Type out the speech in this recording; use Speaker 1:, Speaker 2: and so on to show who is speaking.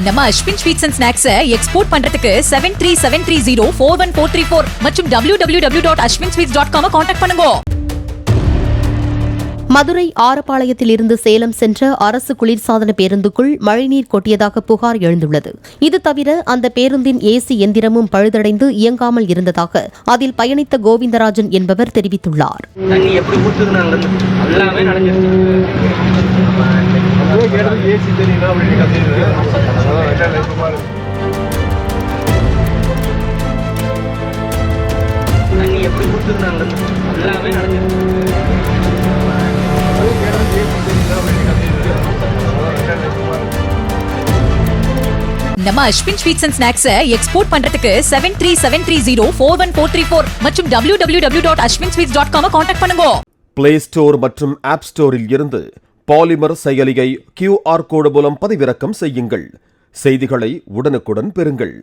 Speaker 1: நம்ம Ashwin sweets and snacks export பண்றதுக்கு 7373041434 மற்றும் www.ashwinsweets.com கான்டாக்ட் பண்ணுங்க.
Speaker 2: மதுரை ஆரப்பாளையத்தில் இருந்து சேலம் சென்ற அரசு குளிர்சாதன பேருந்துக்குள் மழைநீர் கொட்டியதாக புகார் எழுந்துள்ளது. இது தவிர அந்த பேருந்தின் ஏசி எந்திரமும் பழுதடைந்து இயங்காமல் இருந்ததாக அதில் பயணித்த கோவிந்தராஜன் என்பவர் தெரிவித்துள்ளார்.
Speaker 1: நம்ம Ashwin sweets and snacks export பண்றதுக்கு 7373041434 மற்றும் www.ashwinsweets.com கான்டாக்ட் பண்ணுங்க.
Speaker 3: பிளே ஸ்டோர் மற்றும் ஆப் ஸ்டோரில் இருந்து பாலிமர் செயலியை QR கோடு மூலம் பதிவிறக்கம் செய்யுங்கள். செய்திகளை உடனுக்குடன் பெறுங்கள்.